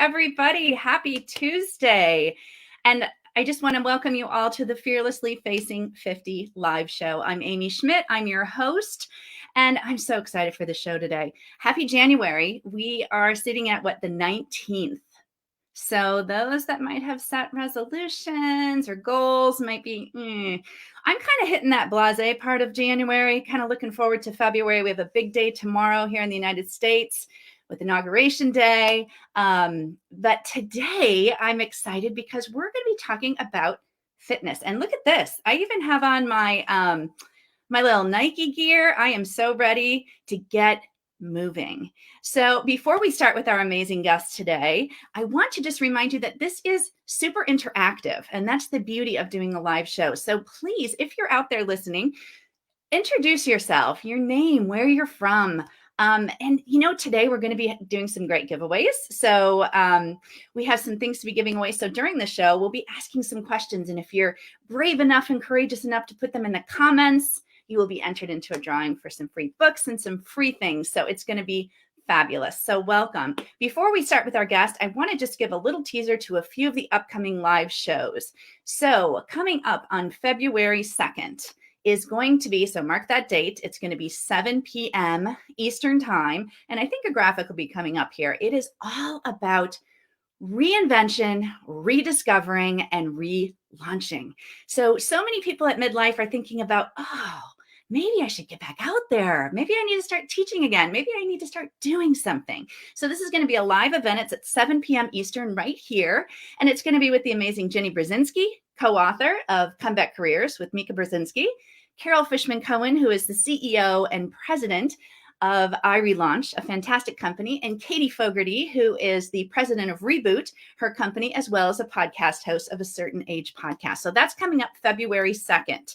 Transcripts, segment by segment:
everybody. Happy Tuesday. And I just want to welcome you all to the Fearlessly Facing 50 live show. I'm Amy Schmidt. I'm your host, and I'm so excited for the show today. Happy January. We are sitting at the 19th. So those that might have set resolutions or goals might be, I'm kind of hitting that blasé part of January, kind of looking forward to February. We have a big day tomorrow here in the United States with Inauguration Day. But today I'm excited because we're going to be talking about fitness. And look at this. I even have on my, my little Nike gear. I am so ready to get moving. So before we start with our amazing guest today, I want to just remind you that this is super interactive, and that's the beauty of doing a live show. So please, if you're out there listening, introduce yourself, your name, where you're from. And today we're going to be doing some great giveaways. So we have some things to be giving away. So during the show, we'll be asking some questions. And if you're brave enough and courageous enough to put them in the comments, you will be entered into a drawing for some free books and some free things. So it's going to be fabulous. So welcome. Before we start with our guest, I want to just give a little teaser to a few of the upcoming live shows. So coming up on February 2nd is going to be, so mark that date, it's going to be 7 p.m. Eastern time. And I think a graphic will be coming up here. It is all about reinvention, rediscovering, and relaunching. So many people at midlife are thinking about, maybe I should get back out there. Maybe I need to start teaching again. Maybe I need to start doing something. So this is going to be a live event. It's at 7 p.m. Eastern right here. And it's going to be with the amazing Jenny Brzezinski, co-author of Comeback Careers with Mika Brzezinski, Carol Fishman-Cohen, who is the CEO and president of iRelaunch, a fantastic company, and Katie Fogarty, who is the president of Reboot, her company, as well as a podcast host of A Certain Age podcast. So that's coming up February 2nd.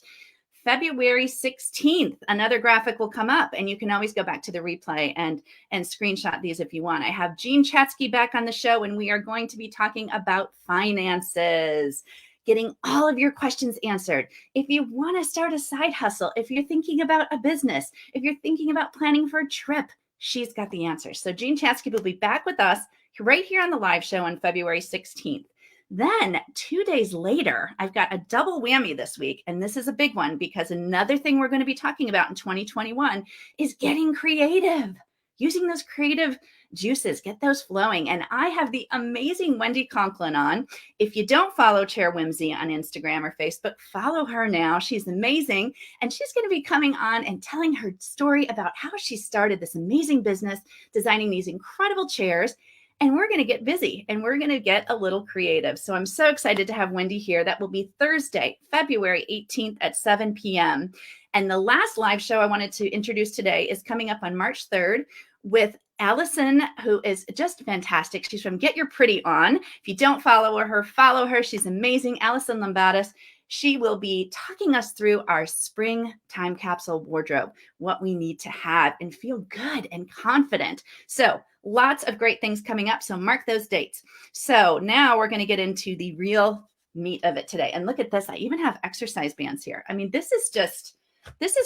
February 16th, another graphic will come up, and you can always go back to the replay and screenshot these if you want. I have Jean Chatzky back on the show, and we are going to be talking about finances, getting all of your questions answered. If you want to start a side hustle, if you're thinking about a business, if you're thinking about planning for a trip, she's got the answers. So Jean Chatzky will be back with us right here on the live show on February 16th. Then 2 days later, I've got a double whammy this week. And this is a big one because another thing we're going to be talking about in 2021 is getting creative, using those creative juices, get those flowing. And I have the amazing Wendy Conklin on. If you don't follow Chair Whimsy on Instagram or Facebook, follow her now. She's amazing. And she's going to be coming on and telling her story about how she started this amazing business, designing these incredible chairs. And we're going to get busy and we're going to get a little creative. So I'm so excited to have Wendy here. That will be Thursday, February 18th at 7 p.m. And the last live show I wanted to introduce today is coming up on March 3rd with Allison, who is just fantastic. She's from Get Your Pretty On. If you don't follow her, follow her. She's amazing. Allison Lombatis. She will be talking us through our spring time capsule wardrobe, what we need to have and feel good and confident. So lots of great things coming up. So mark those dates. So now we're going to get into the real meat of it today. And look at this. I even have exercise bands here. I mean, this is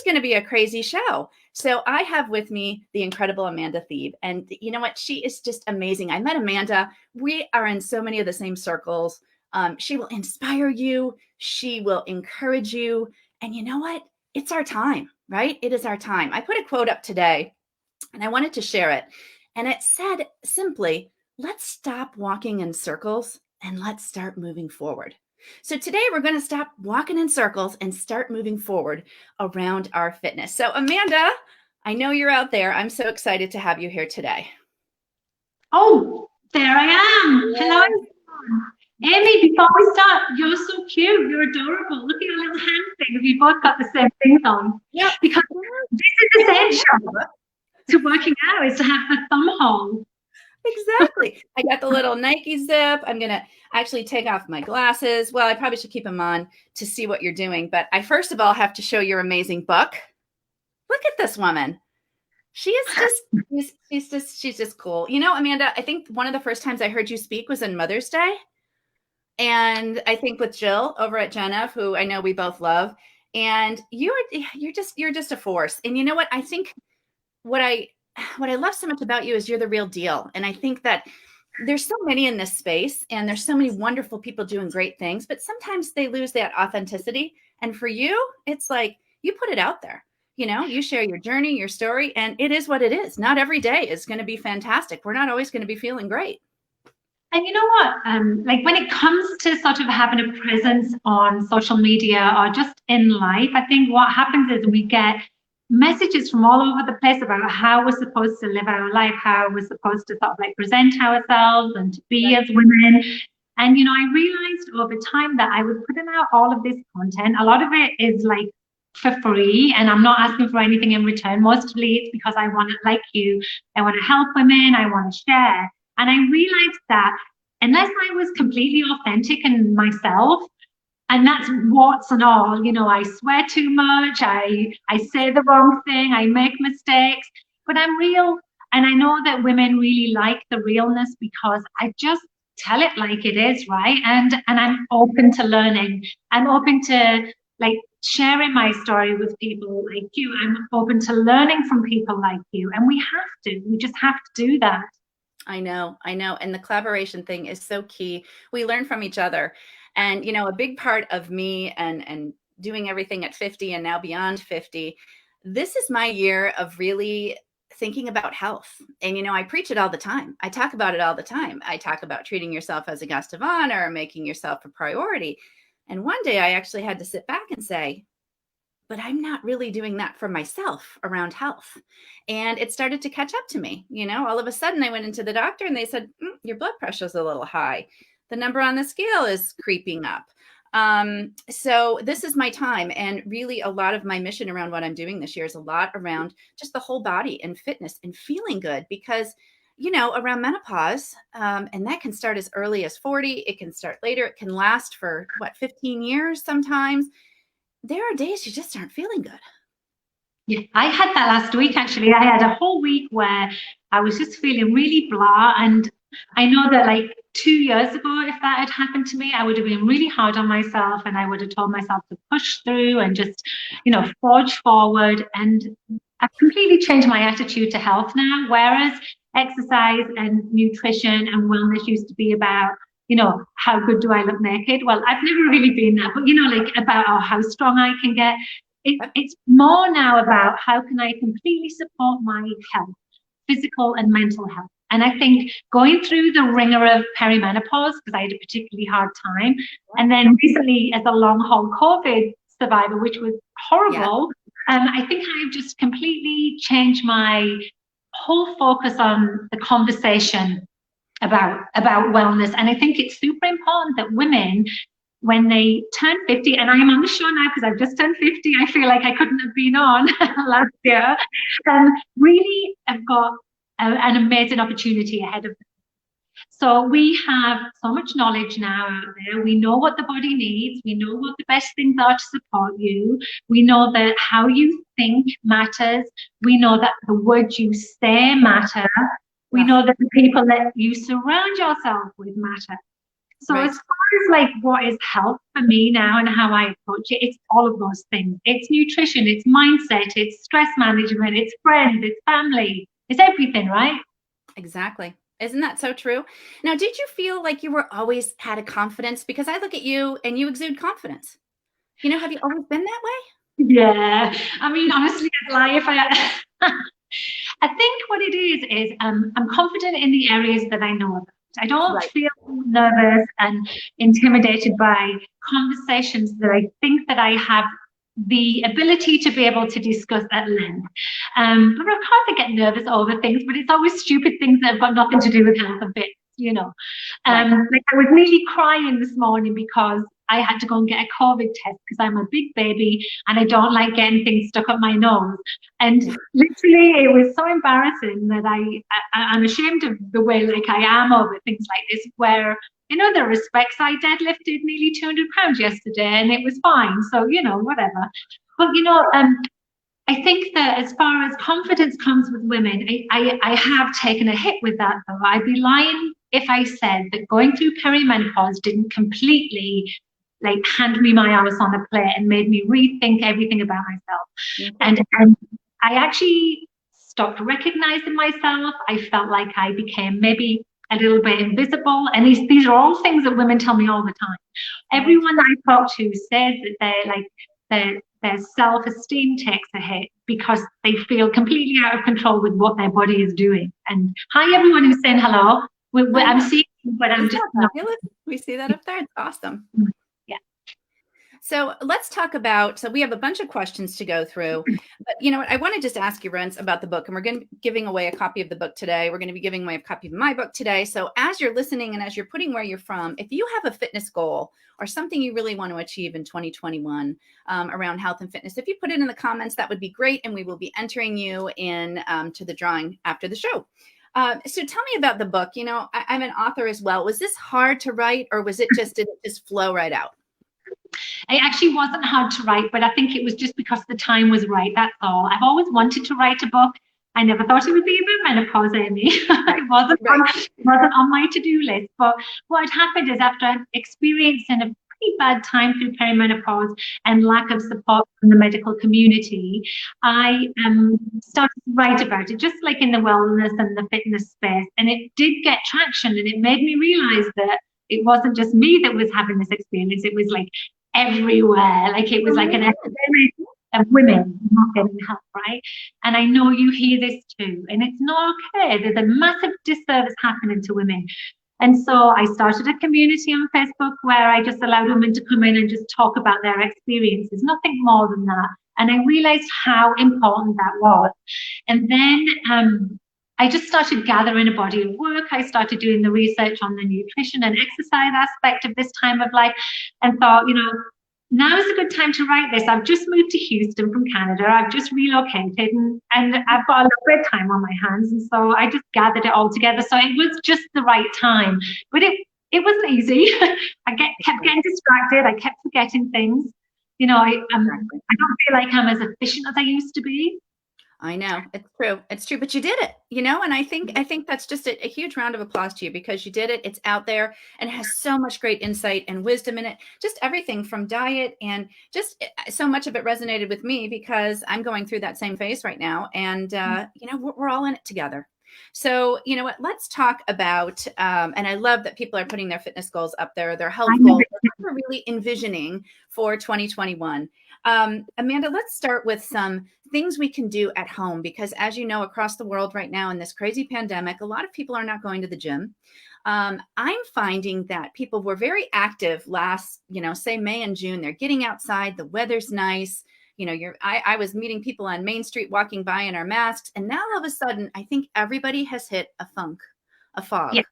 going to be a crazy show. So I have with me the incredible Amanda Thebe. And you know what? She is just amazing. I met Amanda. We are in so many of the same circles. She will inspire you. She will encourage you. And you know what? It's our time, right? It is our time. I put a quote up today and I wanted to share it. And it said simply, let's stop walking in circles and let's start moving forward. So today we're going to stop walking in circles and start moving forward around our fitness. So Amanda, I know you're out there. I'm so excited to have you here today. Oh, there I am. Hello, everyone. Amy, before we start, you're so cute. You're adorable. Look at your little hand thing. We both got the same things on. Yeah. Because this is essential to working out, is to have the thumb hole. Exactly. I got the little Nike zip. I'm going to actually take off my glasses. Well, I probably should keep them on to see what you're doing. But I first of all have to show your amazing book. Look at this woman. She is she's just cool. You know, Amanda, I think one of the first times I heard you speak was on Mother's Day. And I think with Jill over at Gen F, who I know we both love. And you're just a force. And you know what? I think what I love so much about you is you're the real deal. And I think that there's so many in this space, and there's so many wonderful people doing great things, but sometimes they lose that authenticity. And for you, it's like you put it out there. You share your journey, your story, and it is what it is. Not every day is going to be fantastic. We're not always going to be feeling great. And you know what? Like when it comes to sort of having a presence on social media or just in life, I think what happens is we get messages from all over the place about how we're supposed to live our life, how we're supposed to sort of like present ourselves and to be as women. And, I realized over time that I was putting out all of this content. A lot of it is like for free, and I'm not asking for anything in return. Mostly it's because I want to, like you, I want to help women, I want to share. And I realized that unless I was completely authentic and myself, and that's warts and all, I swear too much, I say the wrong thing, I make mistakes, but I'm real. And I know that women really like the realness because I just tell it like it is, right? And I'm open to learning. I'm open to like sharing my story with people like you. I'm open to learning from people like you. And we just have to do that. I know. And the collaboration thing is so key. We learn from each other. And, a big part of me and doing everything at 50 and now beyond 50, this is my year of really thinking about health. And, I preach it all the time. I talk about it all the time. I talk about treating yourself as a guest of honor, making yourself a priority. And one day I actually had to sit back and say, but I'm not really doing that for myself around health. And it started to catch up to me. All of a sudden I went into the doctor and they said, your blood pressure is a little high. The number on the scale is creeping up. So this is my time. And really a lot of my mission around what I'm doing this year is a lot around just the whole body and fitness and feeling good because, around menopause, and that can start as early as 40. It can start later. It can last for 15 years sometimes. There are days you just aren't feeling good. Yeah, I had that last week, actually. I had a whole week where I was just feeling really blah. And I know that like 2 years ago, if that had happened to me, I would have been really hard on myself and I would have told myself to push through and just, forge forward. And I've completely changed my attitude to health now, whereas exercise and nutrition and wellness used to be about, how good do I look naked? Well, I've never really been that, but, like about how strong I can get. It's more now about how can I completely support my health, physical and mental health. And I think going through the ringer of perimenopause, because I had a particularly hard time, and then recently as a long haul COVID survivor, which was horrible, I think I've just completely changed my whole focus on the conversation about wellness. And I think it's super important that women, when they turn 50, and I am on the show now because I've just turned 50, I feel like I couldn't have been on last year, really have got an amazing opportunity ahead of them. So we have so much knowledge now out there. We know what the body needs. We know what the best things are to support you. We know that how you think matters. We know that the words you say matter. We know that the people that you surround yourself with matter. So as far as like what is health for me now and how I approach it, it's all of those things. It's nutrition, it's mindset, it's stress management, it's friends, it's family, it's everything, right? Exactly. Isn't that so true? Now, did you feel like you were always had a confidence? Because I look at you and you exude confidence. Have you always been that way? Yeah. I mean, honestly, I'd lie if I I think what it is I'm confident in the areas that I know about. I don't feel nervous and intimidated by conversations that I think that I have the ability to be able to discuss at length. But of course I get nervous over things, but it's always stupid things that have got nothing to do with health and fitness, Like I was nearly crying this morning because I had to go and get a COVID test because I'm a big baby and I don't like getting things stuck up my nose. And literally it was so embarrassing that I'm ashamed of the way like I am over things like this, where in other respects I deadlifted nearly 200 pounds yesterday and it was fine. So, whatever. But, I think that as far as confidence comes with women, I have taken a hit with that, though. I'd be lying if I said that going through perimenopause didn't completely hand me my arse on a plate and made me rethink everything about myself. And I actually stopped recognizing myself. I felt like I became maybe a little bit invisible. And these are all things that women tell me all the time. Everyone that I talk to says that their self-esteem takes a hit because they feel completely out of control with what their body is doing. And hi, everyone who's saying hello. I'm seeing you, but I'm just not. We see that up there. It's awesome. Yeah. So let's talk about, so we have a bunch of questions to go through, but you know what, I want to just ask you, Rens, about the book, and we're going to be giving away a copy of the book today. We're going to be giving away a copy of my book today. So as you're listening and as you're putting where you're from, if you have a fitness goal or something you really want to achieve in 2021 around health and fitness, if you put it in the comments, that would be great. And we will be entering you in to the drawing after the show. So tell me about the book. You know, I'm an author as well. Was this hard to write, or was it just, did it just flow right out? It actually wasn't hard to write, but I think it was just because the time was right. That's all. I've always wanted to write a book. I never thought it would be about menopause, Amy. It wasn't on my to-do list. But what had happened is, after experiencing a pretty bad time through perimenopause and lack of support from the medical community, I started to write about it, just like in the wellness and the fitness space. And it did get traction, and it made me realize that it wasn't just me that was having this experience. It was like everywhere. Like it was like an epidemic of women not getting help, right? And I know you hear this too, and it's not okay. There's a massive disservice happening to women. And so I started a community on Facebook where I just allowed women to come in and just talk about their experiences, nothing more than that. And I realized how important that was. And then I just started gathering a body of work. I started doing the research on the nutrition and exercise aspect of this time of life, and thought, you know, now is a good time to write this. I've just moved to Houston from Canada. I've just relocated, and I've got a little bit of time on my hands. And so I just gathered it all together. So it was just the right time, but it wasn't easy. I kept getting distracted. I kept forgetting things. You know, I don't feel like I'm as efficient as I used to be. I know, it's true. It's true, but you did it, you know, and I think that's just a huge round of applause to you, because you did it. It's out there and it has so much great insight and wisdom in it. Just everything from diet, and just so much of it resonated with me because I'm going through that same phase right now. And, you know, we're all in it together. So, you know what, let's talk about, and I love that people are putting their fitness goals up there, their health goals, what we're really envisioning for 2021. Amanda, let's start with some things we can do at home, because as you know, across the world right now in this crazy pandemic, a lot of people are not going to the gym. I'm finding that people were very active last, you know, say May and June. They're getting outside, the weather's nice. You know, I was meeting people on Main Street walking by in our masks, and now all of a sudden, I think everybody has hit a fog. Yeah.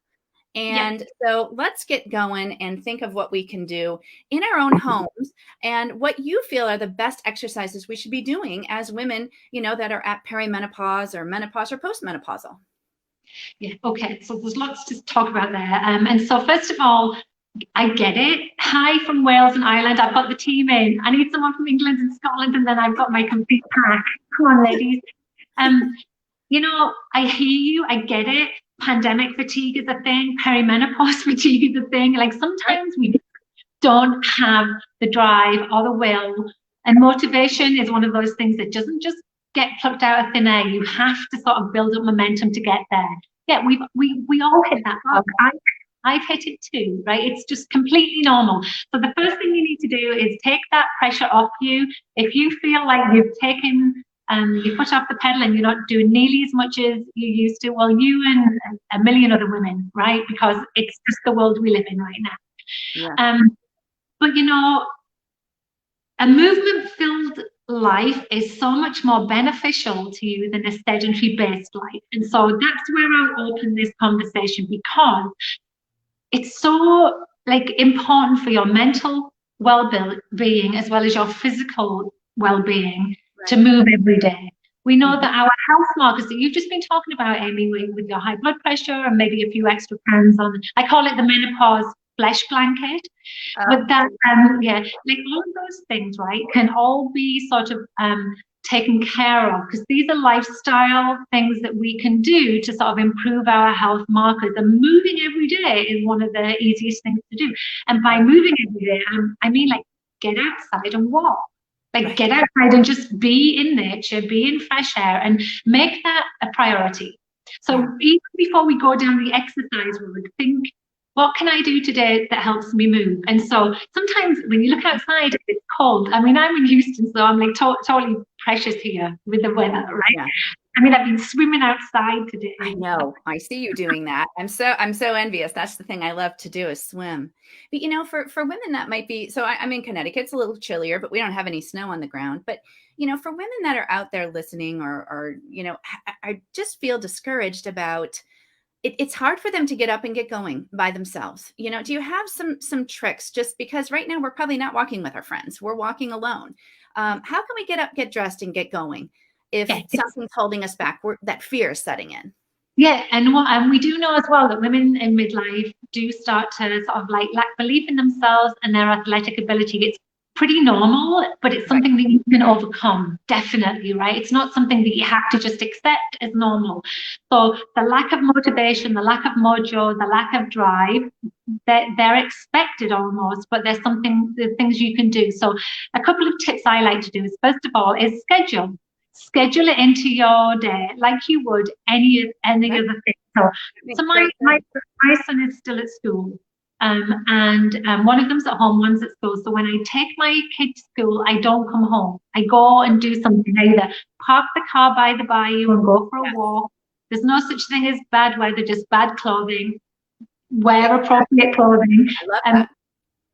And so let's get going and think of what we can do in our own homes, and what you feel are the best exercises we should be doing as women, you know, that are at perimenopause or menopause or postmenopausal. Yeah. Okay. So there's lots to talk about there. And so first of all, I get it. Hi from Wales and Ireland. I've got the team in. I need someone from England and Scotland, and then I've got my complete pack. Come on, ladies. You know, I hear you. I get it. Pandemic fatigue is a thing. Perimenopause fatigue is a thing. Like sometimes we don't have the drive or the will, and motivation is one of those things that doesn't just get plucked out of thin air. You have to sort of build up momentum to get there. Yeah, we all hit that bug. I've hit it too, right? It's just completely normal. So the first thing you need to do is take that pressure off you. If you feel like you've taken your foot off the pedal and you're not doing nearly as much as you used to, well, you and a million other women, right? Because it's just the world we live in right now. Yeah. But you know, a movement-filled life is so much more beneficial to you than a sedentary-based life. And so that's where I'll open this conversation, because it's so important for your mental well-being as well as your physical well-being to move every day. We know that our health markers that you've just been talking about, Amy, with your high blood pressure and maybe a few extra pounds on, I call it the menopause flesh blanket. But that, like all of those things, right, can all be sort of taken care of, because these are lifestyle things that we can do to sort of improve our health markers. And moving every day is one of the easiest things to do. And by moving every day, I mean like get outside and walk. Like get outside and just be in nature, be in fresh air, and make that a priority. So even before we go down the exercise road, think, what can I do today that helps me move? And so sometimes when you look outside, it's cold. I mean, I'm in Houston, so I'm like totally precious here with the weather, right? Yeah. I mean, I've been swimming outside today. I know. I see you doing that. I'm so envious. That's the thing I love to do, is swim. But you know, for women that might be, so I'm in Connecticut. It's a little chillier, but we don't have any snow on the ground. But you know, for women that are out there listening, or you know, I just feel discouraged about it. It's hard for them to get up and get going by themselves. You know, do you have some tricks? Just because right now we're probably not walking with our friends, we're walking alone. How can we get up, get dressed, and get going if something's holding us back? That fear is setting in. Yeah, and we do know as well that women in midlife do start to sort of like lack belief in themselves and their athletic ability. It's pretty normal, but it's something that you can overcome, definitely, right? It's not something that you have to just accept as normal. So the lack of motivation, the lack of mojo, the lack of drive, they're expected almost, but there's things you can do. So a couple of tips I like to do is, first of all, is schedule it into your day like you would any other thing. So my son is still at school. And one of them's at home, one's at school. So when I take my kid to school, I don't come home. I go and do something. I either park the car by the bayou and go for a walk. There's no such thing as bad weather, just bad clothing. Wear appropriate clothing.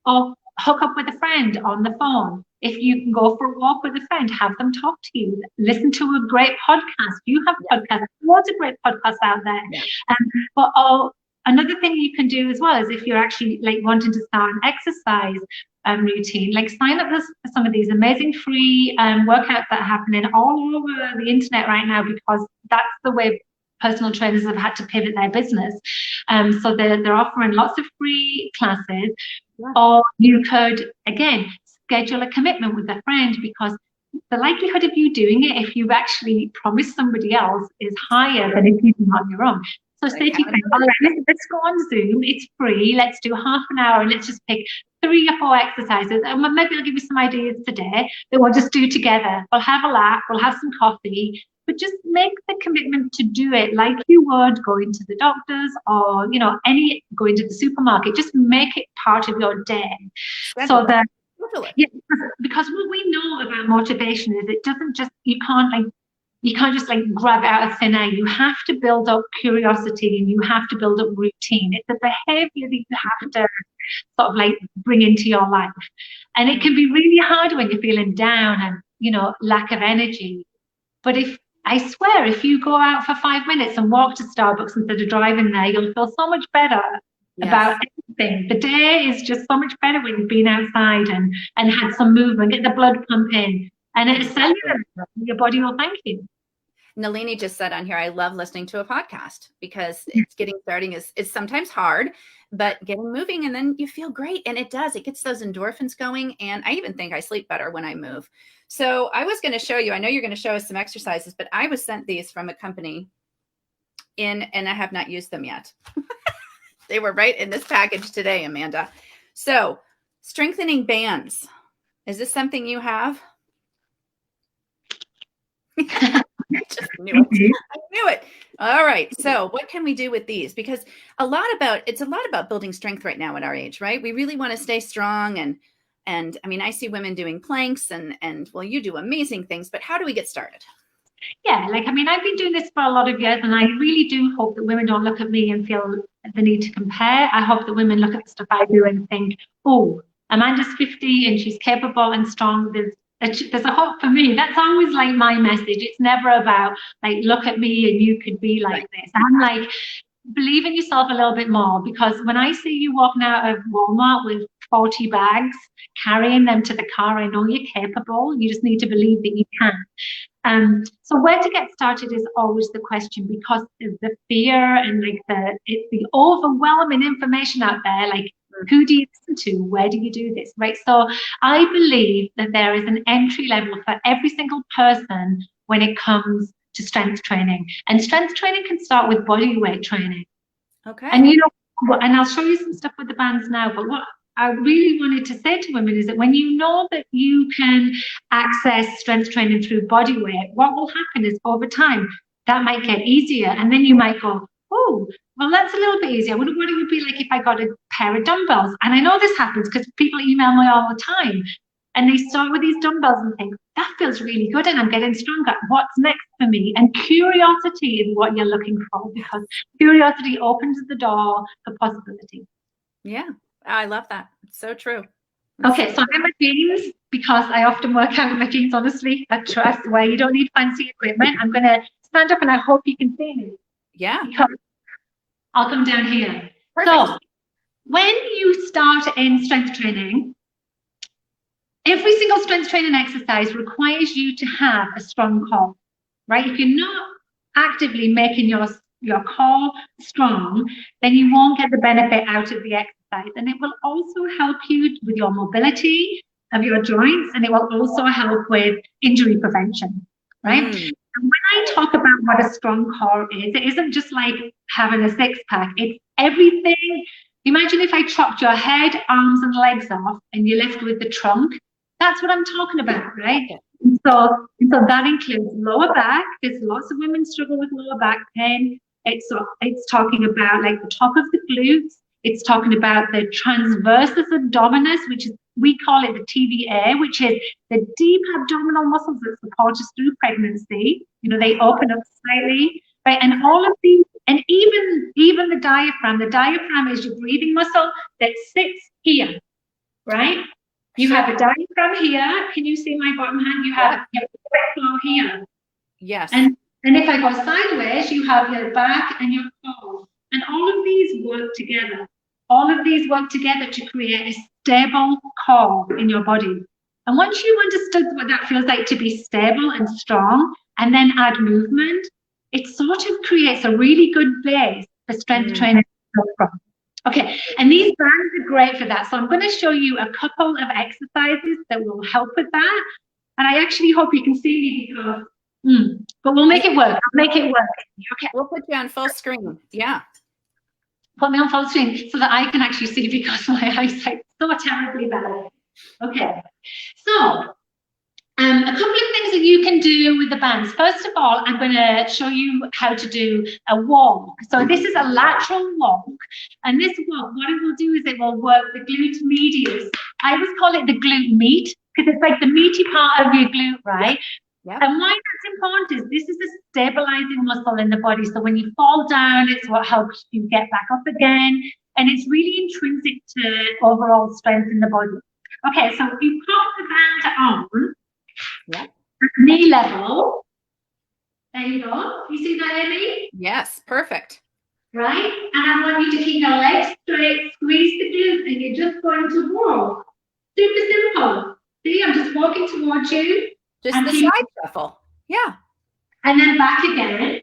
Or hook up with a friend on the phone. If you can go for a walk with a friend, have them talk to you. Listen to a great podcast. You have podcasts, lots of great podcasts out there. But another thing you can do as well is, if you're actually like wanting to start an exercise routine, like sign up for some of these amazing free workouts that are happening all over the internet right now, because that's the way personal trainers have had to pivot their business. So they're offering lots of free classes. Or you could, again, schedule a commitment with a friend, because the likelihood of you doing it, if you've actually promised somebody else, is higher than if you do it on your own. So say to your friend, all right, let's go on Zoom. It's free. Let's do half an hour and let's just pick 3 or 4 exercises. And maybe I'll give you some ideas today that we'll just do together. We'll have a laugh. We'll have some coffee. But just make the commitment to do it like you would going to the doctors, or, you know, going to the supermarket. Just make it part of your day. So that, because what we know about motivation is it doesn't just, you can't just like grab it out of thin air. You have to build up curiosity and you have to build up routine. It's a behavior that you have to sort of like bring into your life. And it can be really hard when you're feeling down and, you know, lack of energy. But I swear, if you go out for 5 minutes and walk to Starbucks instead of driving there, you'll feel so much better about everything. The day is just so much better when you've been outside and had some movement, get the blood pumping. And it's cellular. Your body will thank you. Nalini just said on here, I love listening to a podcast, because it's getting starting is sometimes hard, but getting moving, and then you feel great. And it gets those endorphins going. And I even think I sleep better when I move. So I was going to show you, I know you're going to show us some exercises, but I was sent these from a company and I have not used them yet. They were right in this package today, Amanda. So strengthening bands. Is this something you have? I just knew it. I knew it. All right. So what can we do with these? Because it's a lot about building strength right now at our age, right? We really want to stay strong. And I mean, I see women doing planks and well, you do amazing things, but how do we get started? Yeah, like, I mean, I've been doing this for a lot of years, and I really do hope that women don't look at me and feel the need to compare. I hope that women look at the stuff I do and think, oh, Amanda's 50 and she's capable and strong. There's a hope for me. That's always like my message. It's never about like, look at me and you could be like this. I'm like, believe in yourself a little bit more, because when I see you walking out of Walmart with 40 bags, carrying them to the car, I know you're capable. You just need to believe that you can. So where to get started is always the question, because of the fear and like the overwhelming information out there. Like, who do you listen to? Where do you do this? Right. So I believe that there is an entry level for every single person when it comes to strength training. And strength training can start with body weight training. Okay. And you know, and I'll show you some stuff with the bands now, but what I really wanted to say to women is that when you know that you can access strength training through body weight, what will happen is over time, that might get easier. And then you might go, oh, well, that's a little bit easier. I wonder what it would be like if I got a pair of dumbbells. And I know this happens because people email me all the time. And they start with these dumbbells and think, that feels really good and I'm getting stronger. What's next for me? And curiosity is what you're looking for, because curiosity opens the door for possibility. Yeah, I love that. It's so true. Okay, so I'm in my jeans because I often work out with my jeans, honestly, at Trx, where you don't need fancy equipment. I'm going to stand up and I hope you can see me. Yeah. Because I'll come down here. Perfect. So when you start in strength training, every single strength training exercise requires you to have a strong core, right? If you're not actively making your core strong, then you won't get the benefit out of the exercise. And it will also help you with your mobility of your joints, and it will also help with injury prevention, right? And when I talk about what a strong core is, it isn't just like having a six-pack. It's everything. Imagine if I chopped your head, arms, and legs off, and you're left with the trunk. That's what I'm talking about, right? And so that includes lower back. There's lots of women struggle with lower back pain. It's talking about like the top of the glutes. It's talking about the transversus abdominis, which is, we call it the TVA, which is the deep abdominal muscles that support us through pregnancy. You know, they open up slightly, right? And all of these, and even the diaphragm. The diaphragm is your breathing muscle that sits here, right? You have a diaphragm here. Can you see my bottom hand? You have your floor here. Yes. And if I go sideways, you have your back and your core. And all of these work together. All of these work together to create a stable core in your body. And once you understood what that feels like to be stable and strong, and then add movement, it sort of creates a really good base for strength training. Okay, and these bands are great for that. So I'm going to show you a couple of exercises that will help with that. And I actually hope you can see me because, but we'll make it work. I'll make it work. Okay. We'll put you on full screen. Yeah. Put me on full screen so that I can actually see because my eyesight's so terribly bad. Okay. So a couple of things that you can do with the bands. First of all, I'm going to show you how to do a walk. So this is a lateral walk. And this walk, what it will do is it will work the glute medius. I always call it the glute meat because it's like the meaty part of your glute, right? Yep. And why that's important is this is a stabilizing muscle in the body. So when you fall down, it's what helps you get back up again. And it's really intrinsic to overall strength in the body. Okay, so if you put the band on, knee level. There you go. You see that, Amy? Yes, perfect. Right? And I want you to keep your legs straight, squeeze the glutes, and you're just going to walk. Super simple. See, I'm just walking towards you. Just the side shuffle. Yeah. And then back again.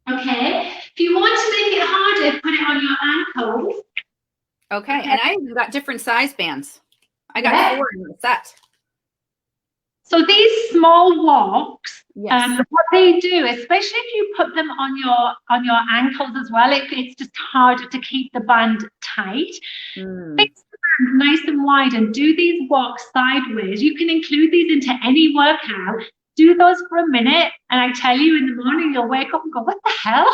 Okay. If you want to make it harder, put it on your ankles. Okay. And I even got different size bands. I got 4 in the set. So these small walks, what they do, especially if you put them on your ankles as well, it's just harder to keep the band tight. Fix the band nice and wide and do these walks sideways. You can include these into any workout. Do those for a minute, and I tell you, in the morning you'll wake up and go, "What the hell?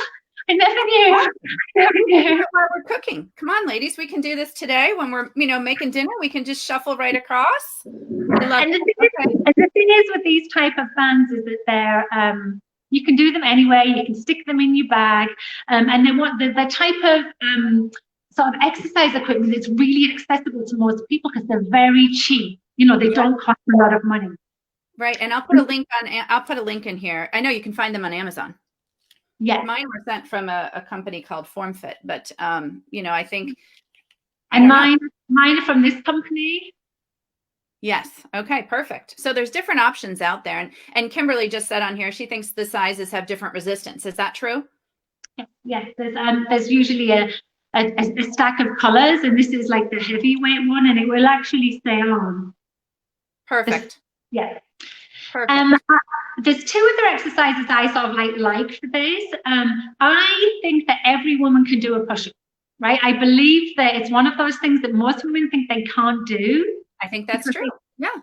I never knew." While we're cooking, come on, ladies, we can do this today. When we're, making dinner, we can just shuffle right across. And the thing is with these type of bands is that they're you can do them anywhere. You can stick them in your bag, and they want the type of sort of exercise equipment that's really accessible to most people because they're very cheap. They don't cost a lot of money. Right, and I'll put a link in here. I know you can find them on Amazon. Yeah, mine were sent from a company called FormFit, but I think. And mine are from this company. Yes. Okay. Perfect. So there's different options out there, and Kimberly just said on here she thinks the sizes have different resistance. Is that true? Yes. There's usually a stack of colors, and this is like the heavyweight one, and it will actually stay on. Perfect. Yeah. Perfect. There's 2 other exercises I sort of like for this. I think that every woman can do a push-up, right? I believe that it's one of those things that most women think they can't do. I think that's true. Yeah.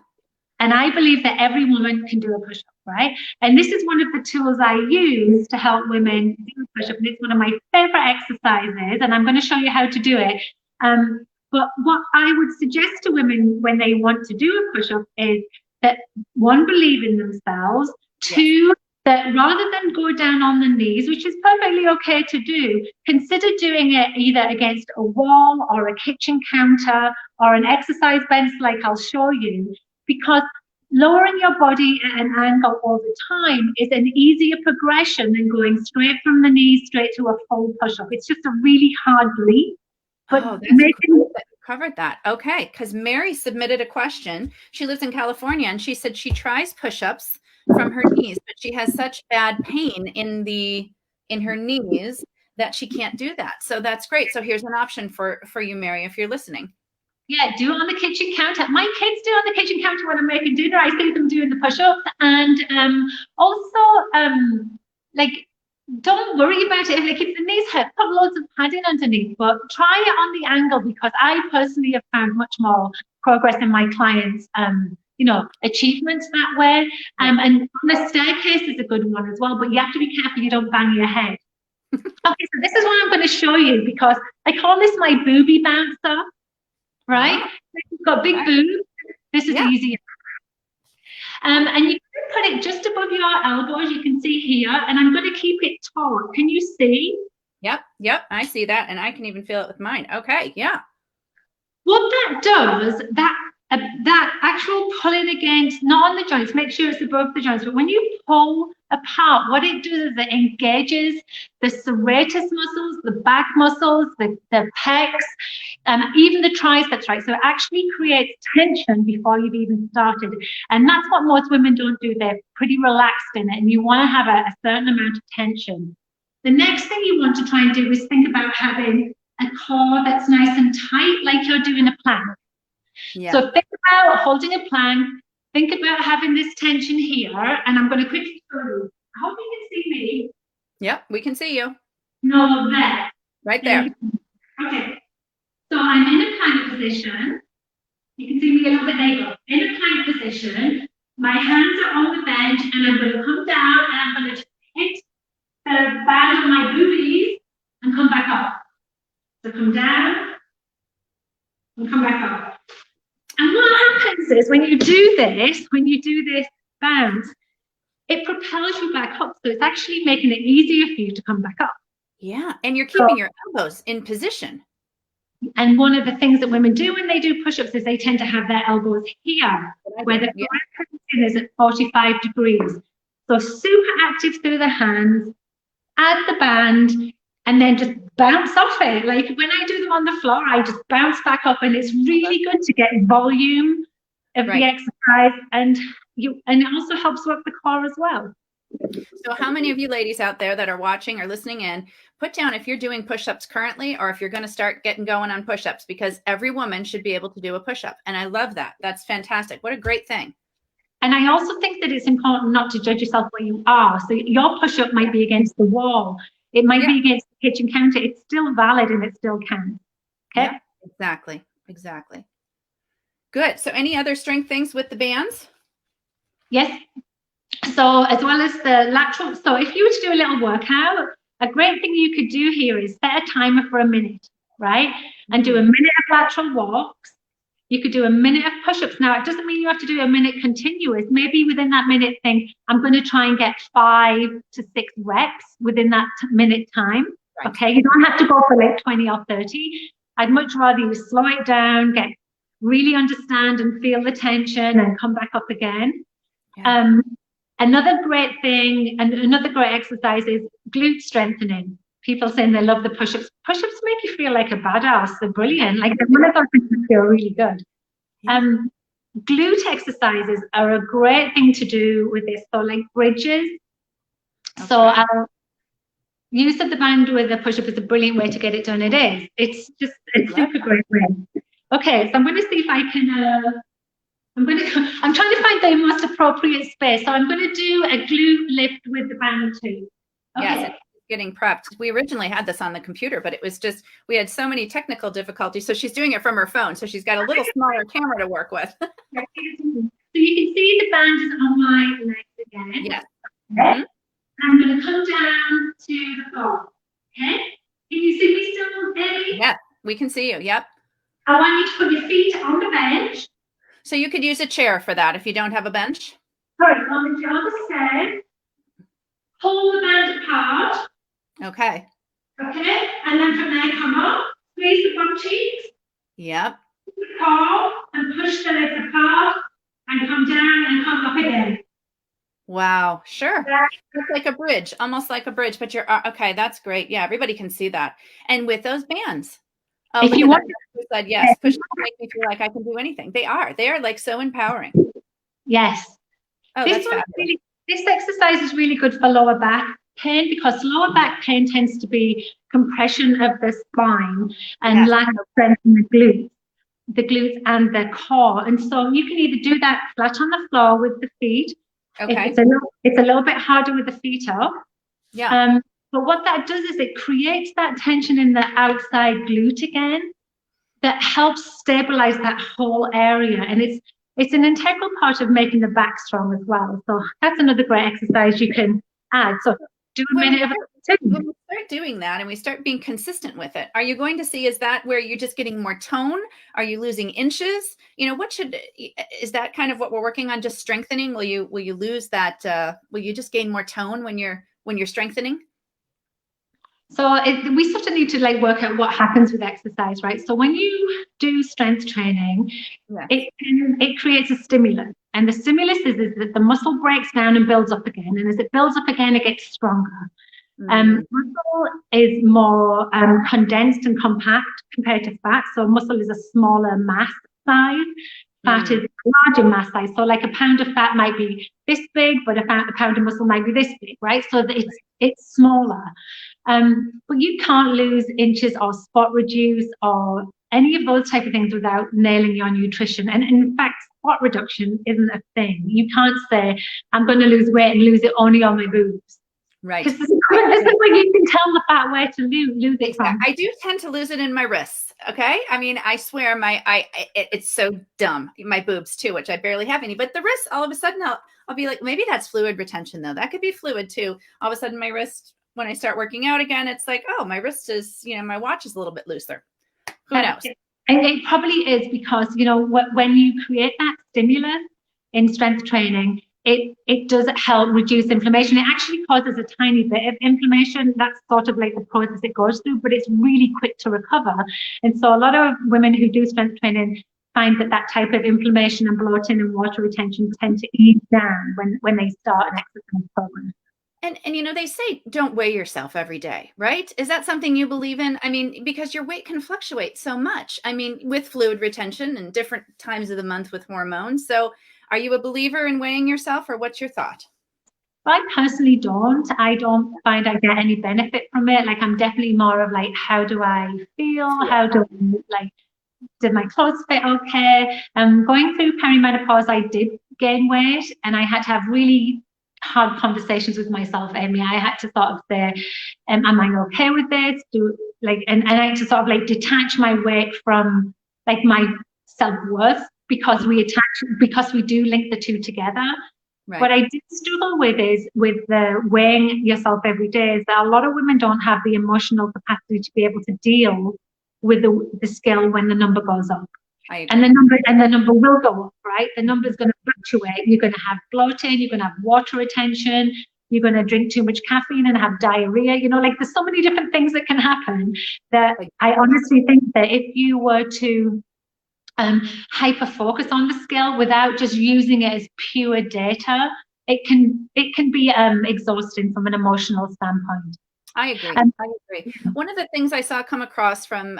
And I believe that every woman can do a push-up, right? And this is one of the tools I use to help women do a push-up. And it's one of my favorite exercises, and I'm going to show you how to do it. But what I would suggest to women when they want to do a push-up is that, one, believe in themselves, two, that rather than go down on the knees, which is perfectly okay to do, consider doing it either against a wall or a kitchen counter or an exercise bench like I'll show you, because lowering your body at an angle all the time is an easier progression than going straight from the knees straight to a full push-up. It's just a really hard leap. But that's great that you covered that. Okay, because Mary submitted a question. She lives in California, and she said she tries push-ups from her knees, but she has such bad pain in her knees that she can't do that. So that's great. So here's an option for you, Mary, if you're listening. Yeah, do it on the kitchen counter. My kids do it on the kitchen counter when I'm making dinner. I see them doing the push-ups, and also like, don't worry about it if the knees hurt. Put loads of padding underneath, but try it on the angle, because I personally have found much more progress in my clients' achievements that way. And the staircase is a good one as well, but you have to be careful you don't bang your head. Okay, so this is what I'm going to show you, because I call this my Booby Bouncer, right? You've got big boobs. This is easier. And you can put it just above your elbows, you can see here, and I'm going to keep it taut. Can you see? Yep, I see that, and I can even feel it with mine. Okay, yeah. What that does, that actual pulling against, not on the joints, make sure it's above the joints, but when you pull apart, what it does is it engages the serratus muscles, the back muscles, the pecs, even the triceps, right? So it actually creates tension before you've even started. And that's what most women don't do. They're pretty relaxed in it, and you want to have a certain amount of tension. The next thing you want to try and do is think about having a core that's nice and tight, like you're doing a plank. Yeah. So think about holding a plank, think about having this tension here, and I'm going to quickly show you. I hope you can see me. Yep, we can see you. No, there. Right there. Okay. So I'm in a plank position. You can see me a little bit, there you go. In a plank position, my hands are on the bench, and I'm going to come down, and I'm going to just hit the band of my boobies and come back up. So come down and come back up. And what happens is when you do this bounce, it propels you back up. So it's actually making it easier for you to come back up. Yeah, and you're keeping your elbows in position. And one of the things that women do when they do push-ups is they tend to have their elbows here, where the correct position is at 45 degrees. So super active through the hands, add the band, and then just bounce off it. Like when I do them on the floor, I just bounce back up, and it's really good to get volume of the exercise, and it also helps work the core as well. So how many of you ladies out there that are watching or listening in, put down if you're doing push-ups currently, or if you're going to start getting going on push-ups, because every woman should be able to do a push-up. And I love that. That's fantastic. What a great thing. And I also think that it's important not to judge yourself where you are. So your push-up might be against the wall. It might be against the kitchen counter. It's still valid, and it still counts. Okay. Yeah, exactly. Good. So any other strength things with the bands? Yes. So as well as the lateral. So if you were to do a little workout, a great thing you could do here is set a timer for a minute, right? And do a minute of lateral walks. You could do a minute of push-ups. Now, it doesn't mean you have to do a minute continuous. Maybe within that minute think, I'm going to try and get 5 to 6 reps within that minute time. Right. Okay, you don't have to go for like 20 or 30. I'd much rather you slow it down, really understand and feel the tension, and come back up again. Yeah. Another great thing, and another great exercise is glute strengthening. People saying they love the push-ups. Push-ups make you feel like a badass. They're brilliant. Like one of those things that feel really good. Yeah. Glute exercises are a great thing to do with this. So like bridges. Okay. So use of the band with a push-up is a brilliant way to get it done. It is. It's super great way. Okay, so I'm going to see if I can. I'm trying to find the most appropriate space. So I'm going to do a glute lift with the band too. Okay. Yes, it's getting prepped. We originally had this on the computer, but it was just, we had so many technical difficulties. So she's doing it from her phone. So she's got a little smaller camera to work with. So you can see the band is on my legs again. Yes. Okay. I'm going to come down to the floor. Okay. Can you see me still, Amy? Yeah, we can see you. Yep. I want you to put your feet on the bench. So you could use a chair for that if you don't have a bench. Sorry, on the stairs. Pull the band apart. Okay. Okay. And then from there, come up. Squeeze the butt cheeks. Yep. Pull and push the legs apart. And come down and come up again. Wow. Sure. It's like a bridge, almost like a bridge, but you're okay. That's great. Yeah, everybody can see that. And with those bands. Oh, if you want, said yes, push make me feel like I can do anything. They are like so empowering. Yes. Oh, this exercise is really good for lower back pain, because lower back pain tends to be compression of the spine and lack of strength in the glutes and the core. And so you can either do that flat on the floor with the feet. Okay. It's a little bit harder with the feet up. Yeah. But what that does is it creates that tension in the outside glute again that helps stabilize that whole area. And it's an integral part of making the back strong as well. So that's another great exercise you can add. So do a minute of it. When we start doing that and we start being consistent with it, are you going to see, is that where you're just getting more tone? Are you losing inches? You know, is that kind of what we're working on, just strengthening? Will you lose that? Will you just gain more tone when you're strengthening? So we sort of need to work out what happens with exercise, right? So when you do strength training, it creates a stimulus. And the stimulus is that the muscle breaks down and builds up again. And as it builds up again, it gets stronger. Muscle is more condensed and compact compared to fat. So muscle is a smaller mass size. Fat is larger mass size. So like a pound of fat might be this big, but a pound of muscle might be this big, right? So it's smaller. But you can't lose inches or spot reduce or any of those type of things without nailing your nutrition. And in fact, spot reduction isn't a thing. You can't say, I'm going to lose weight and lose it only on my boobs. Right. Because this is where you can tell the fat where to lose it from. I do tend to lose it in my wrists. Okay. I mean, I swear it's so dumb. My boobs too, which I barely have any, but the wrists, all of a sudden I'll be like, maybe that's fluid retention though. That could be fluid too. All of a sudden my wrist, when I start working out again, it's like, oh, my wrist is, my watch is a little bit looser. Who knows? It probably is because, when you create that stimulus in strength training, it does help reduce inflammation. It actually causes a tiny bit of inflammation. That's sort of like the process it goes through, but it's really quick to recover. And so a lot of women who do strength training find that type of inflammation and bloating and water retention tend to ease down when they start an exercise program. And they say don't weigh yourself every day, right? Is that something you believe in? I mean, because your weight can fluctuate so much. I mean, with fluid retention and different times of the month with hormones. So are you a believer in weighing yourself, or what's your thought? I personally don't. I don't find I get any benefit from it. I'm definitely more of how do I feel? How do I did my clothes fit okay? Going through perimenopause, I did gain weight, and I had to have really hard conversations with myself, Amy. I had to sort of say, am I okay with this? And I had to sort of detach my weight from my self-worth, because we do link the two together. Right. What I did struggle with is with the weighing yourself every day is that a lot of women don't have the emotional capacity to be able to deal with the scale when the number goes up. And the number will go up, right? The number is going to fluctuate. You're going to have bloating, you're going to have water retention, you're going to drink too much caffeine and have diarrhea. There's so many different things that can happen that I honestly think that if you were to hyper focus on the scale without just using it as pure data, it can be exhausting from an emotional standpoint. I agree. One of the things I saw come across from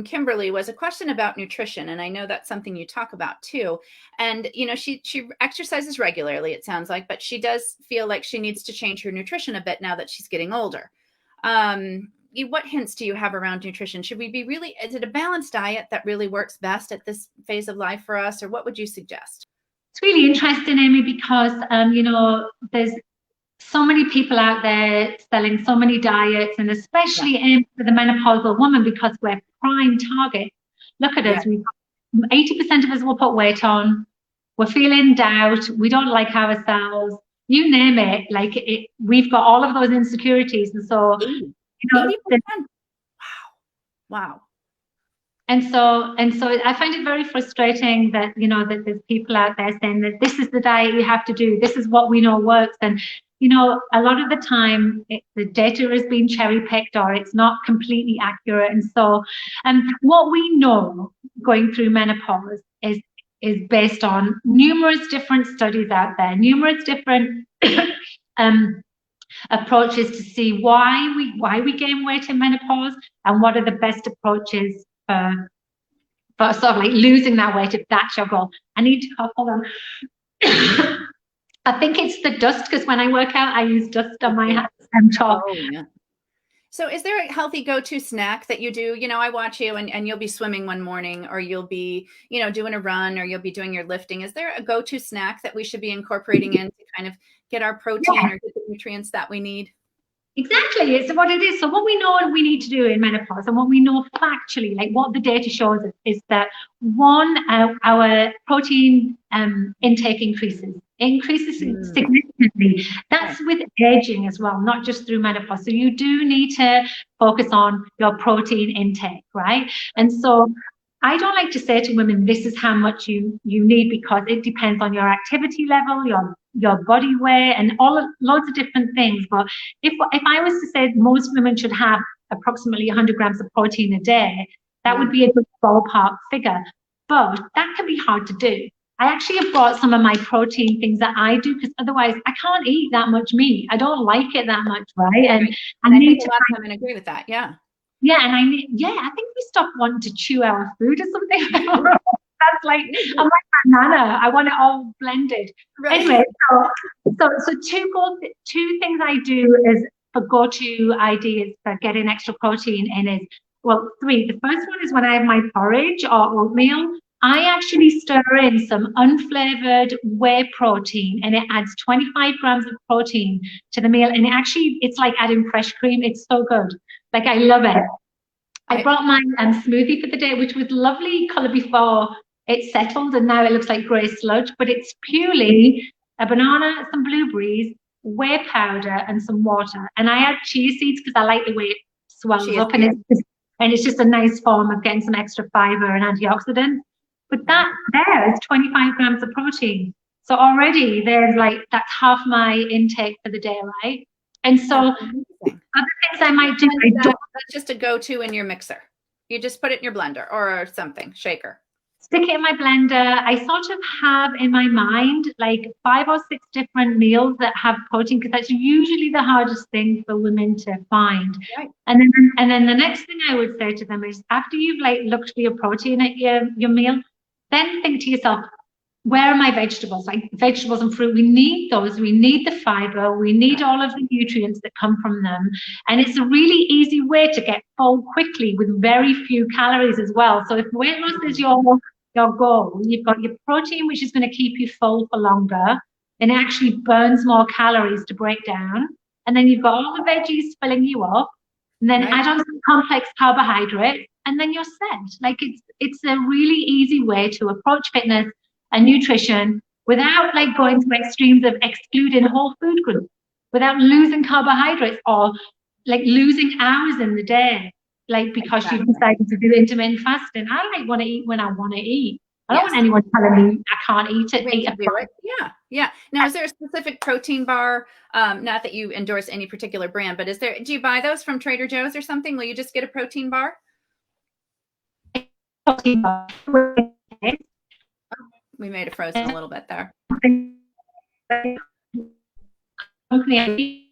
Kimberly was a question about nutrition. And I know that's something you talk about too. And, she exercises regularly, it sounds like, but she does feel like she needs to change her nutrition a bit now that she's getting older. What hints do you have around nutrition? Should we be is it a balanced diet that really works best at this phase of life for us? Or what would you suggest? It's really interesting, Amy, because, there's so many people out there selling so many diets, and especially aimed for the menopausal woman, because we're prime targets. Look at us. 80% of us will put weight on. we're feeling doubt, we don't like ourselves, you name it, like we've got all of those insecurities. And so, 80%. Wow. And so I find it very frustrating that, that there's people out there saying that this is the diet you have to do, this is what we know works. And, a lot of the time the data has been cherry picked, or it's not completely accurate. And so what we know going through menopause is based on numerous different studies out there, numerous different approaches to see why we gain weight in menopause, and what are the best approaches for sort of like losing that weight, if that's your goal. I need to cough, hold on. I think it's the dust, because when I work out, I use dust on my hands and talk. Oh, yeah. So is there a healthy go-to snack that you do? I watch you and you'll be swimming one morning, or you'll be, doing a run, or you'll be doing your lifting. Is there a go-to snack that we should be incorporating in to kind of get our protein or get the nutrients that we need? Exactly, it's what it is. So what we know we need to do in menopause, and what we know factually, like what the data shows us, is that one, our protein intake increases significantly. That's with aging as well, not just through menopause. So you do need to focus on your protein intake, right? And so I don't like to say to women, this is how much you need, because it depends on your activity level, your body weight, and loads of different things. But if I was to say most women should have approximately 100 grams of protein a day, that would be a good ballpark figure. But that can be hard to do. I actually have brought some of my protein things that I do, because otherwise I can't eat that much meat. I don't like it that much, right? And I think a lot of women agree with that. Yeah. Yeah, and I think we stopped wanting to chew our food or something. That's like, I'm like banana. I want it all blended. Right. Anyway, so two things I do is for go-to ideas for getting extra protein in is, well, three. The first one is when I have my porridge or oatmeal, I actually stir in some unflavored whey protein, and it adds 25 grams of protein to the meal. And it's like adding fresh cream. It's so good. Like, I love it. I brought my smoothie for the day, which was lovely color before it settled, and now it looks like grey sludge, but it's purely a banana, some blueberries, whey powder, and some water. And I add chia seeds because I like the way it swells up, and it's just a nice form of getting some extra fiber and antioxidants. But that there is 25 grams of protein. So already that's half my intake for the day, right? And so other things I might do. That's just a go-to in your mixer. You just put it in your blender or something, shaker. Stick it in my blender. I sort of have in my mind like 5 or 6 different meals that have protein, because that's usually the hardest thing for women to find. Right. And then the next thing I would say to them is, after you've looked for your protein at your meal, then think to yourself, where are my vegetables? Like vegetables and fruit, we need those. We need the fiber. We need all of the nutrients that come from them. And it's a really easy way to get full quickly with very few calories as well. So if weight loss is your goal, you've got your protein, which is going to keep you full for longer, and it actually burns more calories to break down. And then you've got all the veggies filling you up, and then add on some complex carbohydrates, and then you're set. Like it's a really easy way to approach fitness and nutrition without going to extremes of excluding whole food groups, without losing carbohydrates or losing hours in the day, because you've decided to do intermittent fasting. I want to eat when I want to eat. I don't want anyone telling me I can't eat it. Yeah. Now, is there a specific protein bar? Not that you endorse any particular brand, but do you buy those from Trader Joe's or something? Will you just get a protein bar? Protein bar. We made it frozen a little bit there. Oh, there we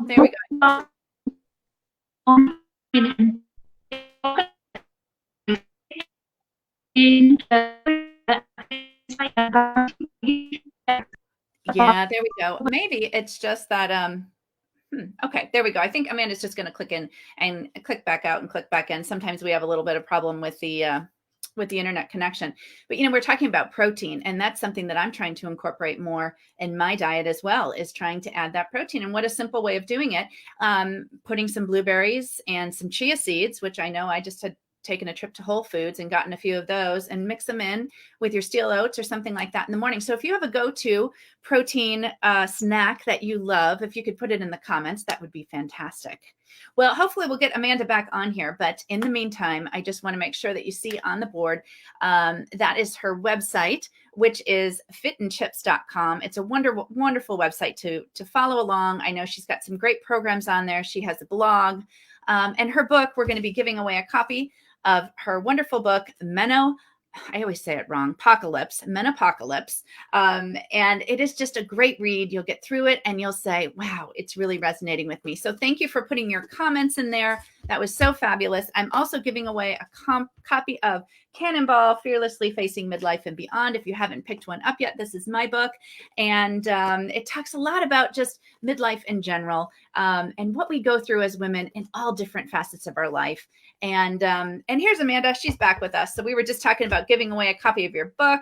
go. Yeah, there we go. Maybe it's just that okay, there we go. I think Amanda's just going to click in and click back out and click back in. Sometimes we have a little bit of problem with the internet connection. But we're talking about protein, and that's something that I'm trying to incorporate more in my diet as well, is trying to add that protein. And what a simple way of doing it, putting some blueberries and some chia seeds, which I know I just had taken a trip to Whole Foods and gotten a few of those and mix them in with your steel oats or something like that in the morning. So if you have a go-to protein snack that you love, if you could put it in the comments, that would be fantastic. Well, hopefully we'll get Amanda back on here. But in the meantime, I just want to make sure that you see on the board, that is her website, which is fitandchips.com. It's a wonderful, wonderful website to follow along. I know she's got some great programs on there. She has a blog, and her book, we're going to be giving away a copy of her wonderful book, I always say it wrong, Menopocalypse. And it is just a great read. You'll get through it and you'll say, wow, it's really resonating with me. So thank you for putting your comments in there. That was so fabulous. I'm also giving away a copy of Cannonball, Fearlessly Facing Midlife and Beyond. If you haven't picked one up yet, this is my book. And it talks a lot about just midlife in general, and what we go through as women in all different facets of our life. And here's Amanda. She's back with us. So we were just talking about giving away a copy of your book.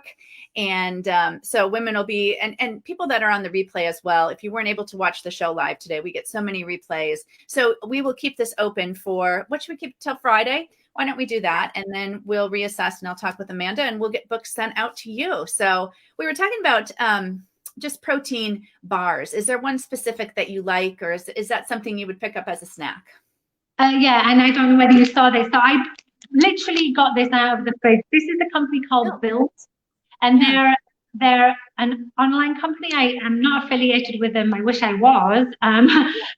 And so women will be, and people that are on the replay as well. If you weren't able to watch the show live today, we get so many replays. So we will keep this open for, what should we keep till Friday? Why don't we do that? And then we'll reassess and I'll talk with Amanda and we'll get books sent out to you. So we were talking about just protein bars. Is there one specific that you like, or is that something you would pick up as a snack? Yeah, and I don't know whether you saw this. So I literally got this out of the fridge. This is a company called Built, and they're an online company. I am not affiliated with them. I wish I was.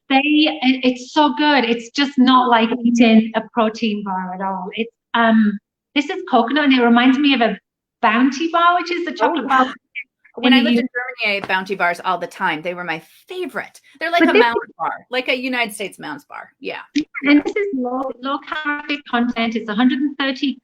It's so good. It's just not like eating a protein bar at all. It's this is coconut, and it reminds me of a Bounty bar, which is the chocolate bar. When I lived in Germany, I ate Bounty bars all the time. They were my favorite. They're like a Mounds bar, like a United States Mounds bar. Yeah. And this is low caloric content. It's 130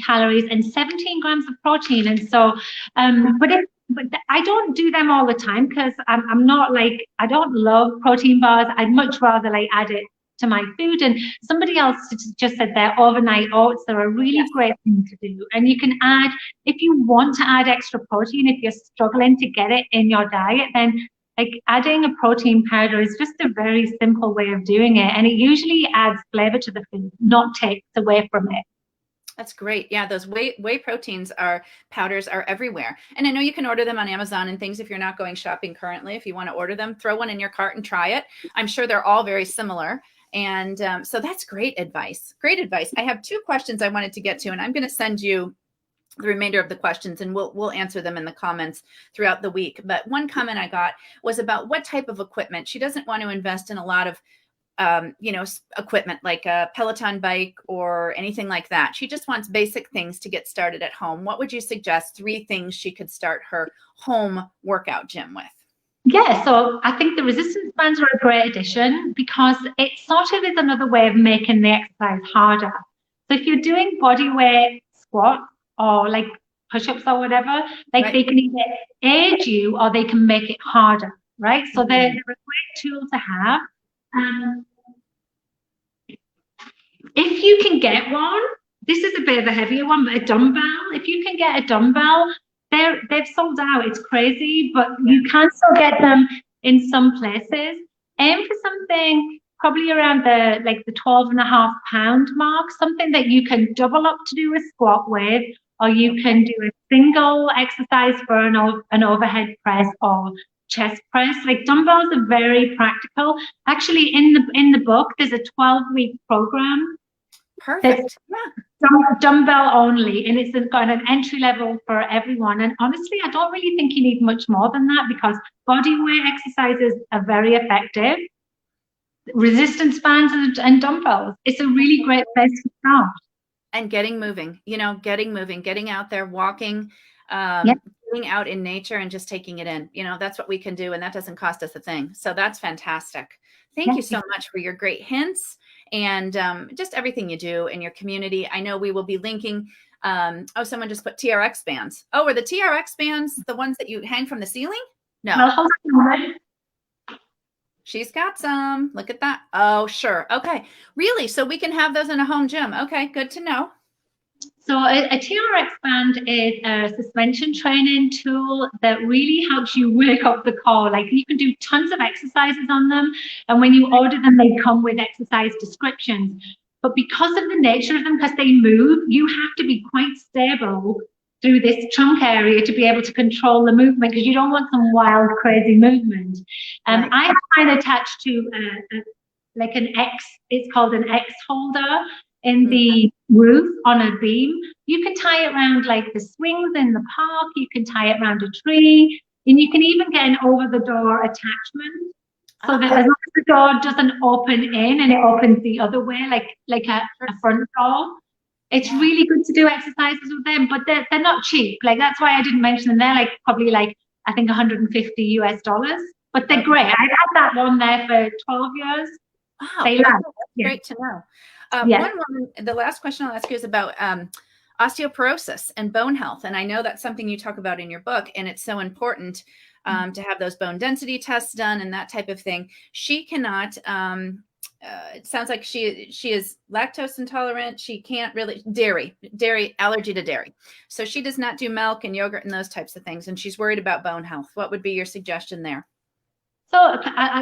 calories and 17 grams of protein. And so, but I don't do them all the time because I'm not like, I don't love protein bars. I'd much rather like add it to my food. And somebody else just said their overnight oats are a really great thing to do. And you can add, if you want to add extra protein, if you're struggling to get it in your diet, then like adding a protein powder is just a very simple way of doing it. And it usually adds flavor to the food, not takes away from it. That's great. Yeah, those whey proteins powders are everywhere. And I know you can order them on Amazon and things if you're not going shopping currently. If you want to order them, throw one in your cart and try it. I'm sure they're all very similar. And so that's great advice. Great advice. I have two questions I wanted to get to, and I'm going to send you the remainder of the questions and we'll answer them in the comments throughout the week. But one comment I got was about what type of equipment. She doesn't want to invest in a lot of equipment like a Peloton bike or anything like that. She just wants basic things to get started at home. What would you suggest 3 things she could start her home workout gym with? Yeah, so I think the resistance bands are a great addition because it sort of is another way of making the exercise harder. So if you're doing body weight squats or like push-ups or whatever, like they can either aid you or they can make it harder, right? So they're a great tool to have. If you can get one, this is a bit of a heavier one, but a dumbbell, if you can get a dumbbell, they've sold out. It's crazy, but you can still get them in some places. Aim for something probably around the 12.5 pound mark, something that you can double up to do a squat with, or you can do a single exercise for an overhead press or chest press. Like dumbbells are very practical. Actually, in the book, there's a 12-week program. Perfect. Dumbbell only, and it's got an entry level for everyone. And honestly, I don't really think you need much more than that because body weight exercises are very effective. Resistance bands and dumbbells. It's a really great place to start. And getting moving, getting out there, walking, getting out in nature and just taking it in. That's what we can do. And that doesn't cost us a thing. So that's fantastic. Thank you so much for your great hints and just everything you do in your community. I know we will be linking. Someone just put TRX bands. Oh, are the TRX bands the ones that you hang from the ceiling? No. She's got some. Look at that. Oh, sure. Okay. Really? So we can have those in a home gym. Okay. Good to know. So a TRX band is a suspension training tool that really helps you wake up the core. Like you can do tons of exercises on them. And when you order them, they come with exercise descriptions. But because of the nature of them, because they move, you have to be quite stable through this trunk area to be able to control the movement, because you don't want some wild, crazy movement. Right. I have mine attached to like an X, it's called an X holder in the roof on a beam. You can tie it around like the swings in the park, you can tie it around a tree, and you can even get an over-the-door attachment. So that as long as the door doesn't open in and it opens the other way, like a front door, it's really good to do exercises with them, but they're not cheap. Like, that's why I didn't mention them. They're like probably like, I think $150, but they're great. I've had that one there for 12 years. Wow, They that's last. great to know. The last question I'll ask you is about osteoporosis and bone health. And I know that's something you talk about in your book, and it's so important to have those bone density tests done and that type of thing. She cannot, it sounds like she is lactose intolerant. She can't really, dairy, allergy to dairy. So she does not do milk and yogurt and those types of things. And she's worried about bone health. What would be your suggestion there? So a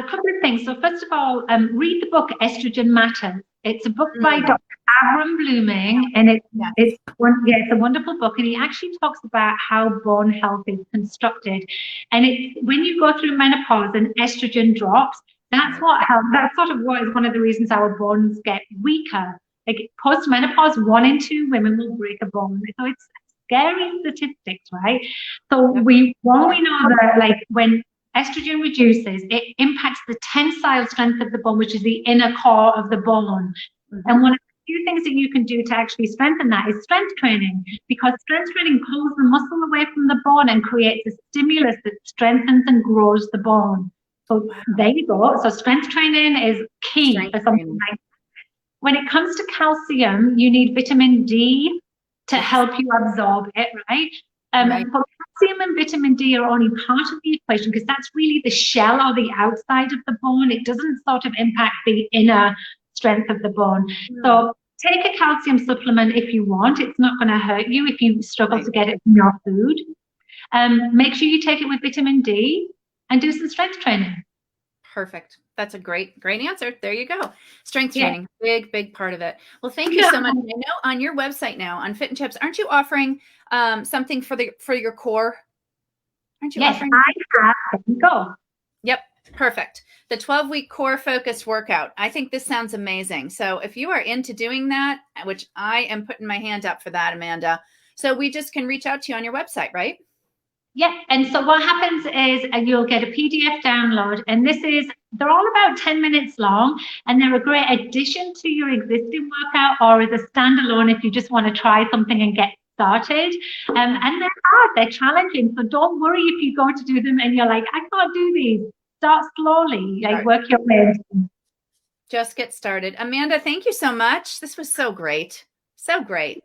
couple of things. So first of all, read the book Estrogen Matters. It's a book by Dr. Avram Blooming, and it's a wonderful book. And he actually talks about how bone health is constructed. And when you go through menopause and estrogen drops, that's what helps. That's sort of what is one of the reasons our bones get weaker. Like post-menopause, 1 in 2 women will break a bone. So it's scary statistics, right? So we know that, like, when estrogen reduces, it impacts the tensile strength of the bone, which is the inner core of the bone. And one of the few things that you can do to actually strengthen that is strength training, because strength training pulls the muscle away from the bone and creates a stimulus that strengthens and grows the bone. So there you go. So strength training is key for something like that. When it comes to calcium, you need vitamin D to help you absorb it, right? But calcium and vitamin D are only part of the equation, because that's really the shell or the outside of the bone. It doesn't sort of impact the inner strength of the bone. So take a calcium supplement if you want. It's not going to hurt you if you struggle to get it from your food. Make sure you take it with vitamin D and do some strength training. Perfect. That's a great answer. There you go. Strength training, big part of it. Well, thank you so much. I know on your website now on Fit and Chips, aren't you offering something for your core? Aren't you offering? I have. There you go. Yep. Perfect. The 12-week core focused workout. I think this sounds amazing. So if you are into doing that, which I am putting my hand up for that, Amanda, so we just can reach out to you on your website, right? Yeah, and so what happens is you'll get a PDF download, and they're all about 10 minutes long, and they're a great addition to your existing workout, or as a standalone if you just want to try something and get started. And they're hard, they're challenging, so don't worry if you go to do them and you're like, I can't do these. Start slowly, work your way. Just get started. Amanda, thank you so much. This was so great. So great.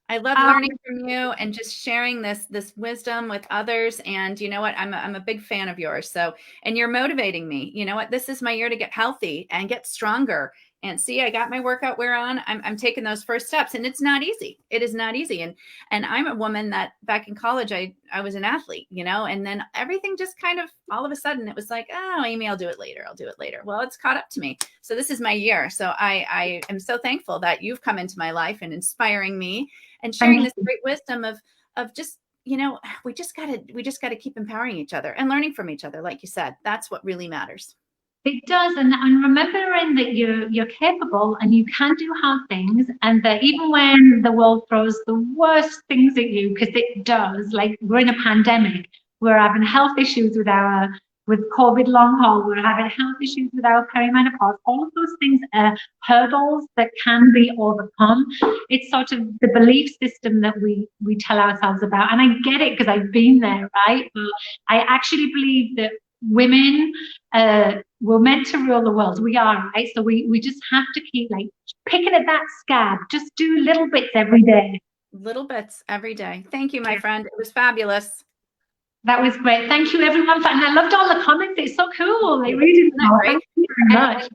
I love learning from you and just sharing this wisdom with others. And you know what? I'm a big fan of yours. So, and you're motivating me. You know what? This is my year to get healthy and get stronger. And see, I got my workout wear on. I'm taking those first steps, and it's not easy. It is not easy. And I'm a woman that back in college, I was an athlete, you know, and then everything just kind of all of a sudden it was like, oh, Amy, I'll do it later. Well, it's caught up to me. So this is my year. So I am so thankful that you've come into my life and inspiring me and sharing this great wisdom of just, you know, we just gotta keep empowering each other and learning from each other. Like you said, that's what really matters. It does, and remembering that you're capable and you can do hard things, and that even when the world throws the worst things at you, because it does, like we're in a pandemic, we're having health issues with COVID long haul, we're having health issues with our perimenopause, all of those things are hurdles that can be overcome. It's sort of the belief system that we tell ourselves about, and I get it because I've been there, right? But I actually believe that women we're meant to rule the world. We are, right? So we just have to keep like picking at that scab. Just do little bits every day. Little bits every day. Thank you, my friend. It was fabulous. That was great. Thank you, everyone. And I loved all the comments. It's so cool. I really did. Thank you very much.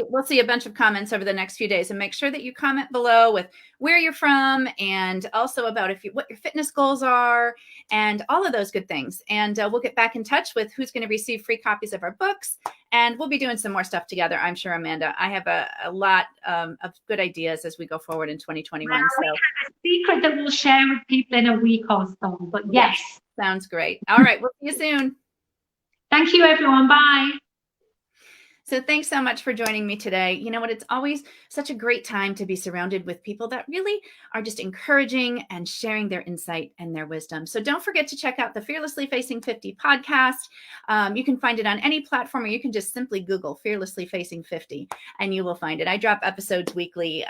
We'll see a bunch of comments over the next few days, and make sure that you comment below with where you're from and also about what your fitness goals are and all of those good things. And we'll get back in touch with who's going to receive free copies of our books And we'll be doing some more stuff together, I'm sure, Amanda. I have a lot of good ideas as we go forward in 2021. We have a secret that we'll share with people in a week or so. But yes. Sounds great. All right. We'll see you soon. Thank you, everyone. Bye. So thanks so much for joining me today. You know what? It's always such a great time to be surrounded with people that really are just encouraging and sharing their insight and their wisdom. So don't forget to check out the Fearlessly Facing 50 podcast. You can find it on any platform, or you can just simply Google Fearlessly Facing 50 and you will find it. I drop episodes weekly.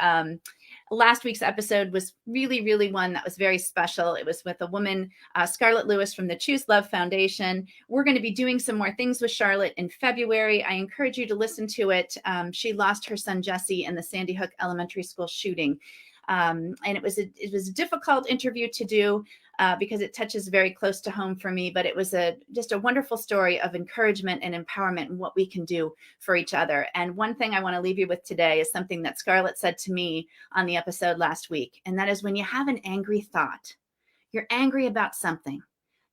Last week's episode was really one that was very special. It was with a woman, Scarlett Lewis from the Choose Love Foundation. We're going to be doing some more things with Charlotte in February. I encourage you to listen to it. She lost her son, Jesse, in the Sandy Hook Elementary School shooting. And it was a difficult interview to do because it touches very close to home for me, but it was just a wonderful story of encouragement and empowerment and what we can do for each other. And one thing I want to leave you with today is something that Scarlett said to me on the episode last week. And that is, when you have an angry thought, you're angry about something,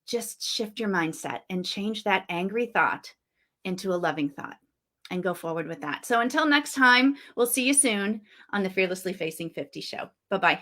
just shift your mindset and change that angry thought into a loving thought and go forward with that. So until next time, we'll see you soon on the Fearlessly Facing 50 show. Bye-bye.